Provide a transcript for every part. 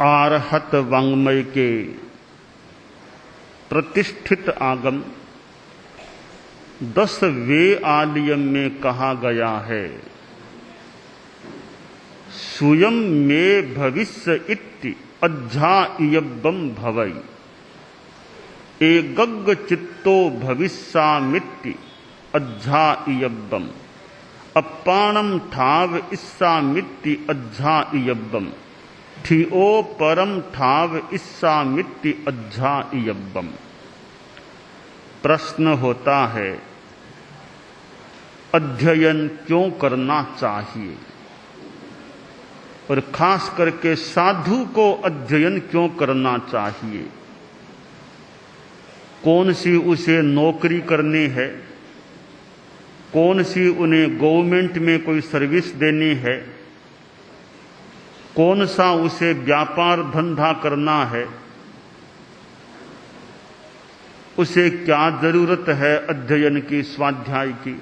आरहत वाङ्मय के प्रतिष्ठित आगम 10 वे आलियम में कहा गया है। स्वयं में भविष्य इति अध्यायबम भवै एगग चित्तो भविष्यामिति अध्यायबम अपाणम ठाव इस्सामिति अध्यायबम ठिओ परम ठाव इस्सामिति अध्यायबम। प्रश्न होता है, अध्ययन क्यों करना चाहिए और खास करके साधु को अध्ययन क्यों करना चाहिए? कौन सी उसे नौकरी करनी है, कौन सी उन्हें गवर्नमेंट में कोई सर्विस देनी है, कौन सा उसे व्यापार धंधा करना है, उसे क्या जरूरत है अध्ययन की, स्वाध्याय की?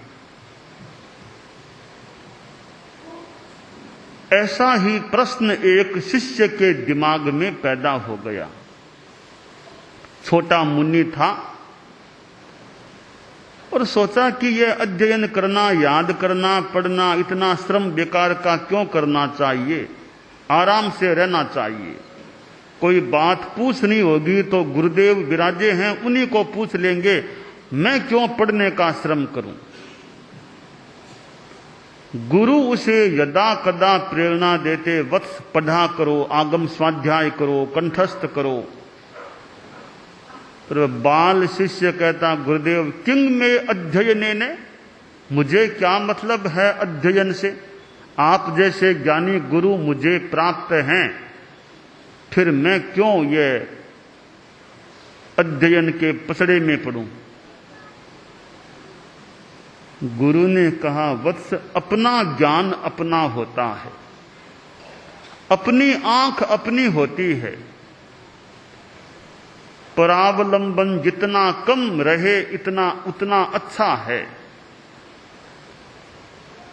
ऐसा ही प्रश्न एक शिष्य के दिमाग में पैदा हो गया। छोटा मुनि था और सोचा कि यह अध्ययन करना, याद करना, पढ़ना, इतना श्रम बेकार का क्यों करना चाहिए, आराम से रहना चाहिए। कोई बात पूछनी होगी तो गुरुदेव विराजे हैं, उन्हीं को पूछ लेंगे, मैं क्यों पढ़ने का श्रम करूं। गुरु उसे यदा कदा प्रेरणा देते, वत्स पढ़ा करो, आगम स्वाध्याय करो, कंठस्थ करो। पर बाल शिष्य कहता, गुरुदेव किंग में अध्ययने ने, मुझे क्या मतलब है अध्ययन से? आप जैसे ज्ञानी गुरु मुझे प्राप्त हैं, फिर मैं क्यों ये अध्ययन के पसड़े में पड़ूं? गुरु ने कहा, वत्स अपना ज्ञान अपना होता है, अपनी आंख अपनी होती है। परावलंबन जितना कम रहे इतना उतना अच्छा है।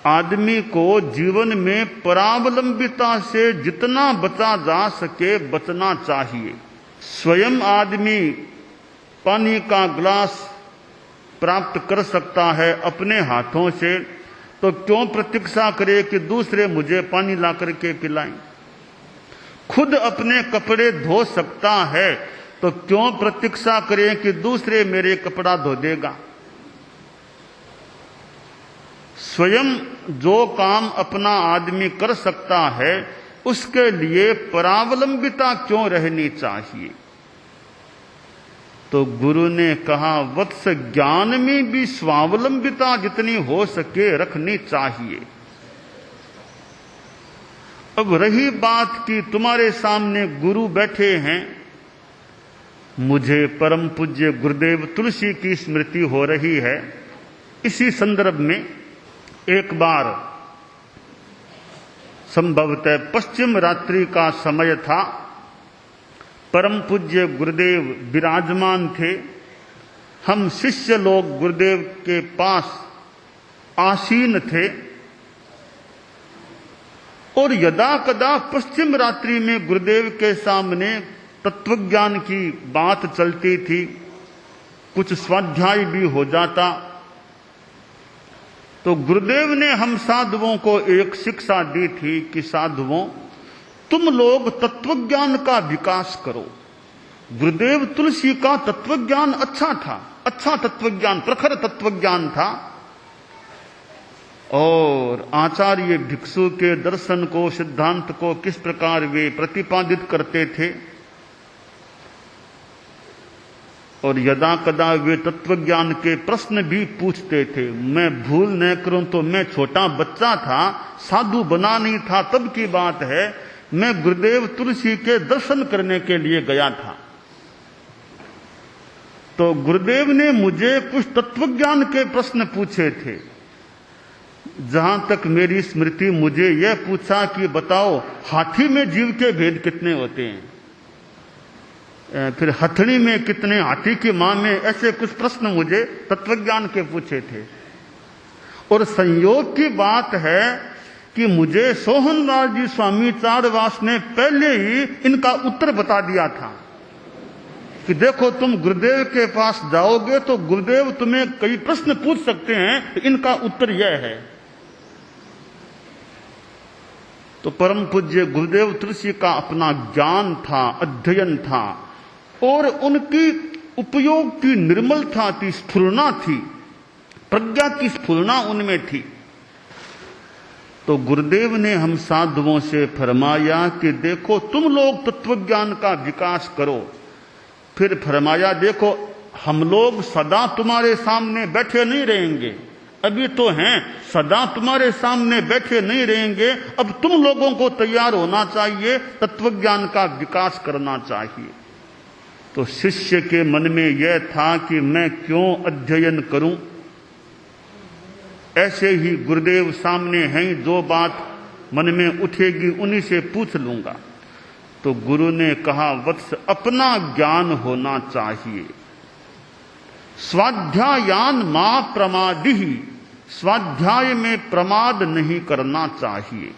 आदमी को जीवन में परावलंबिता से जितना बचा जा सके बचना चाहिए। स्वयं आदमी पानी का ग्लास प्राप्त कर सकता है अपने हाथों से, तो क्यों प्रतीक्षा करे कि दूसरे मुझे पानी ला करके पिलाएं? खुद अपने कपड़े धो सकता है तो क्यों प्रतीक्षा करें कि दूसरे मेरे कपड़ा धो देगा? स्वयं जो काम अपना आदमी कर सकता है उसके लिए परावलंबिता क्यों रहनी चाहिए? तो गुरु ने कहा, वत्स ज्ञान में भी स्वावलंबिता जितनी हो सके रखनी चाहिए। अब रही बात कि तुम्हारे सामने गुरु बैठे हैं, मुझे परम पूज्य गुरुदेव तुलसी की स्मृति हो रही है। इसी संदर्भ में एक बार संभवतः पश्चिम रात्रि का समय था, परम पूज्य गुरुदेव विराजमान थे। हम शिष्य लोग गुरुदेव के पास आसीन थे और यदा कदा पश्चिम रात्रि में गुरुदेव के सामने तत्वज्ञान की बात चलती थी, कुछ स्वाध्याय भी हो जाता। तो गुरुदेव ने हम साधुओं को एक शिक्षा दी थी कि साधुओं, तुम लोग तत्वज्ञान का विकास करो। गुरुदेव तुलसी का तत्वज्ञान अच्छा था, अच्छा तत्वज्ञान, प्रखर तत्वज्ञान था। और आचार्य भिक्षु के दर्शन को, सिद्धांत को किस प्रकार वे प्रतिपादित करते थे, और यदा कदा वे तत्वज्ञान के प्रश्न भी पूछते थे। मैं भूल न करूं तो मैं छोटा बच्चा था, साधु बना नहीं था, तब की बात है। मैं गुरुदेव तुलसी के दर्शन करने के लिए गया था। तो गुरुदेव ने मुझे कुछ तत्वज्ञान के प्रश्न पूछे थे। जहां तक मेरी स्मृति, मुझे यह पूछा कि बताओ हाथी में जीव के भेद कितने होते हैं, फिर हथनी में कितने, हाथी की मां में, ऐसे कुछ प्रश्न मुझे तत्वज्ञान के पूछे थे। और संयोग की बात है कि मुझे सोहनलाल जी स्वामी चारवास ने पहले ही इनका उत्तर बता दिया था कि देखो तुम गुरुदेव के पास जाओगे तो गुरुदेव तुम्हें कई प्रश्न पूछ सकते हैं, तो इनका उत्तर यह है। तो परम पूज्य गुरुदेव तुलसी का अपना ज्ञान था, अध्ययन था, और उनकी उपयोग की निर्मलता थी, स्फुरना थी, प्रज्ञा की स्फुरना उनमें थी। तो गुरुदेव ने हम साधुओं से फरमाया कि देखो तुम लोग तत्वज्ञान का विकास करो। फिर फरमाया देखो हम लोग सदा तुम्हारे सामने बैठे नहीं रहेंगे, अभी तो हैं, सदा तुम्हारे सामने बैठे नहीं रहेंगे, अब तुम लोगों को तैयार होना चाहिए, तत्वज्ञान का विकास करना चाहिए। तो शिष्य के मन में यह था कि मैं क्यों अध्ययन करूं, ऐसे ही गुरुदेव सामने हैं, जो बात मन में उठेगी उन्हीं से पूछ लूंगा। तो गुरु ने कहा वत्स अपना ज्ञान होना चाहिए, स्वाध्यायान मा प्रमादि, स्वाध्याय में प्रमाद नहीं करना चाहिए।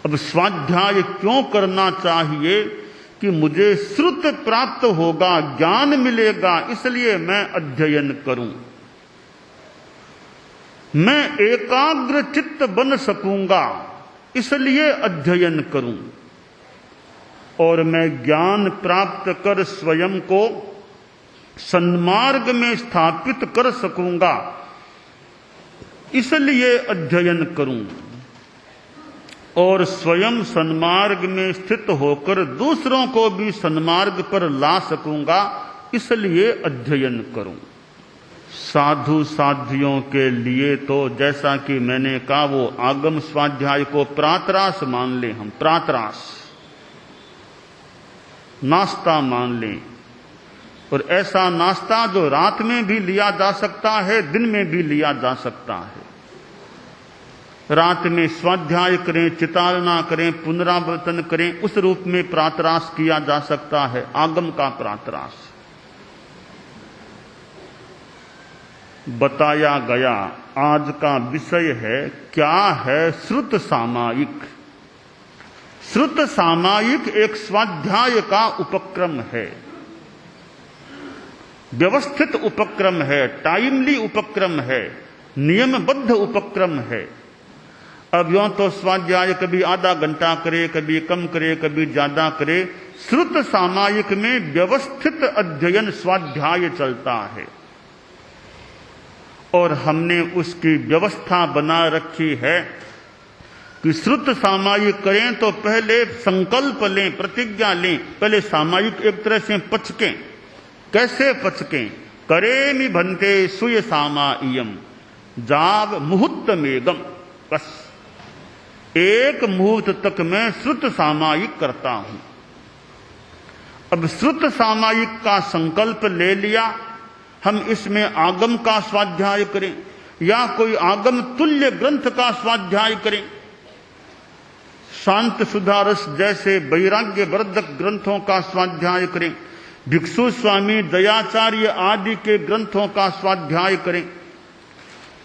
अब स्वाध्याय क्यों करना चाहिए कि मुझे श्रुत प्राप्त होगा, ज्ञान मिलेगा, इसलिए मैं अध्ययन करूं, मैं एकाग्र चित्त बन सकूंगा, इसलिए अध्ययन करूं, और मैं ज्ञान प्राप्त कर स्वयं को सन्मार्ग में स्थापित कर सकूंगा, इसलिए अध्ययन करूं, और स्वयं सन्मार्ग में स्थित होकर दूसरों को भी सन्मार्ग पर ला सकूंगा, इसलिए अध्ययन करूं। साधु साध्वियों के लिए तो जैसा कि मैंने कहा वो आगम स्वाध्याय को प्रातरास मान लें, हम प्रातरास नाश्ता मान लें, और ऐसा नाश्ता जो रात में भी लिया जा सकता है, दिन में भी लिया जा सकता है। रात में स्वाध्याय करें, चितालना करें, पुनरावर्तन करें, उस रूप में प्रातरास किया जा सकता है, आगम का प्रातरास। बताया गया आज का विषय है क्या है श्रुत सामायिक। श्रुत सामायिक एक स्वाध्याय का उपक्रम है, व्यवस्थित उपक्रम है, टाइमली उपक्रम है, नियमबद्ध उपक्रम है। अब यूं तो स्वाध्याय कभी आधा घंटा करे, कभी कम करे, कभी ज्यादा करे। श्रुत सामायिक में व्यवस्थित अध्ययन स्वाध्याय चलता है, और हमने उसकी व्यवस्था बना रखी है कि श्रुत सामायिक करें तो पहले संकल्प लें, प्रतिज्ञा लें, पहले सामायिक एक तरह से पचकें। कैसे पचकें? करेमि भन्ते सुय सामायिकम जाव मुहूर्त मेगम, बस एक मुहूर्त तक मैं श्रुत सामायिक करता हूं। अब श्रुत सामायिक का संकल्प ले लिया, हम इसमें आगम का स्वाध्याय करें या कोई आगम तुल्य ग्रंथ का स्वाध्याय करें, शांत सुधारस जैसे वैराग्य वर्धक ग्रंथों का स्वाध्याय करें, भिक्षु स्वामी दयाचार्य आदि के ग्रंथों का स्वाध्याय करें,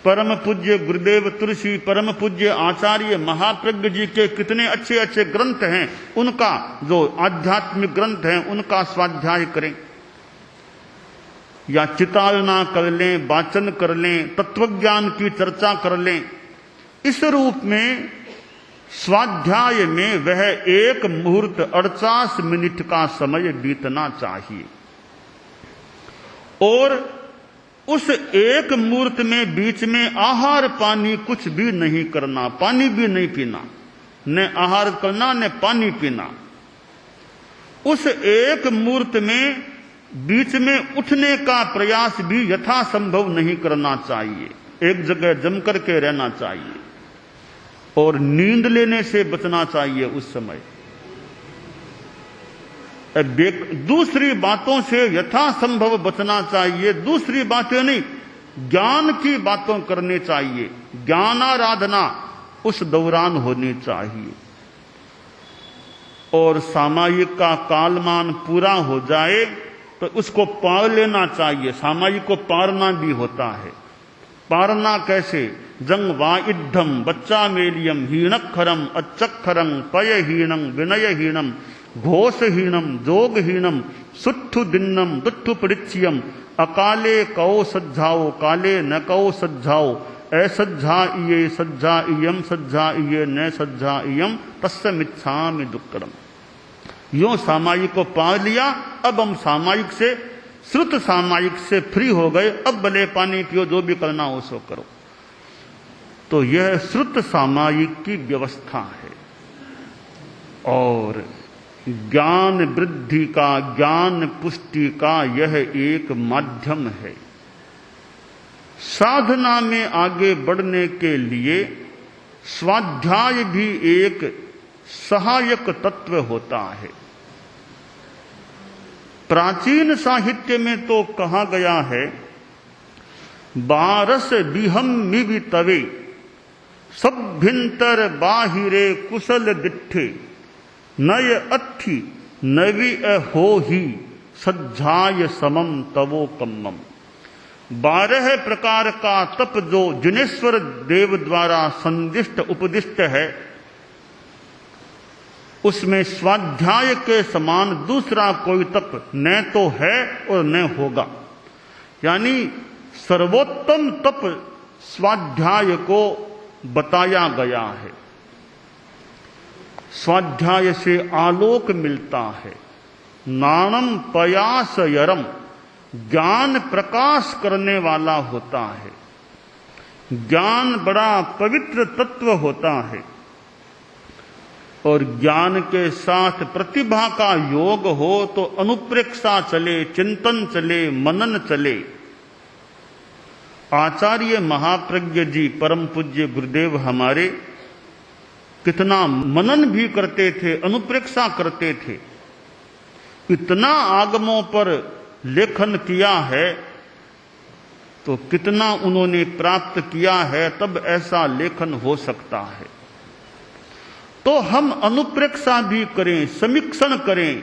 परम पूज्य गुरुदेव तुलसी, परम पूज्य आचार्य महाप्रज्ञ जी के कितने अच्छे अच्छे ग्रंथ हैं, उनका जो आध्यात्मिक ग्रंथ हैं उनका स्वाध्याय करें, या चितालना कर लें, वाचन कर लें, तत्वज्ञान की चर्चा कर लें। इस रूप में स्वाध्याय में वह एक मुहूर्त 48 मिनट का समय बीतना चाहिए, और उस एक मुहूर्त में बीच में आहार पानी कुछ भी नहीं करना, पानी भी नहीं पीना, न आहार करना न पानी पीना। उस एक मुहूर्त में बीच में उठने का प्रयास भी यथासंभव नहीं करना चाहिए, एक जगह जम करके रहना चाहिए, और नींद लेने से बचना चाहिए उस समय। दूसरी बातों से यथासंभव बचना चाहिए, दूसरी बातें नहीं, ज्ञान की बातों करनी चाहिए, ज्ञानाराधना उस दौरान होनी चाहिए। और सामायिक का कालमान पूरा हो जाए तो उसको पार लेना चाहिए। सामायिक को पारना भी होता है। पारना कैसे? जंगवाइद्धम बच्चामेलियम हीनक्षरम अच्छक्षरं पयहीनं विनयहीनं घोषहीनं जोगहीनं सुट्ठुदिन्नं दुट्ठुपरिच्यम अकाले कौ सज्जाओ काले न कौ सज्जाओ असज्जा इये सज्जा इयम सज्जा इये न सज्जा इयम तस्मिच्छामि दुक्कड़म। यो सामायिक को पा लिया, अब हम सामायिक से श्रुत सामायिक से फ्री हो गए, अब भले पानी पियो, जो भी करना हो सो करो। तो यह श्रुत सामायिक की व्यवस्था है। और ज्ञान वृद्धि का, ज्ञान पुष्टि का यह एक माध्यम है। साधना में आगे बढ़ने के लिए स्वाध्याय भी एक सहायक तत्व होता है। प्राचीन साहित्य में तो कहा गया है, बारस बिहम मिवि तवे सभ्यंतर बाहिरे कुशल दिट्ठे नय अथि नवि हो ही सज्जाय समम तवो कम्मम। 12 प्रकार का तप जो जिनेश्वर देव द्वारा संदिष्ट उपदिष्ट है, उसमें स्वाध्याय के समान दूसरा कोई तप न तो है और न होगा। यानी सर्वोत्तम तप स्वाध्याय को बताया गया है। स्वाध्याय से आलोक मिलता है। नानम पयासयरम, ज्ञान प्रकाश करने वाला होता है। ज्ञान बड़ा पवित्र तत्व होता है। और ज्ञान के साथ प्रतिभा का योग हो तो अनुप्रेक्षा चले, चिंतन चले, मनन चले। आचार्य महाप्रज्ञ जी परम पूज्य गुरुदेव हमारे कितना मनन भी करते थे, अनुप्रेक्षा करते थे। इतना आगमों पर लेखन किया है तो कितना उन्होंने प्राप्त किया है, तब ऐसा लेखन हो सकता है। तो हम अनुप्रेक्षा भी करें, समीक्षण करें,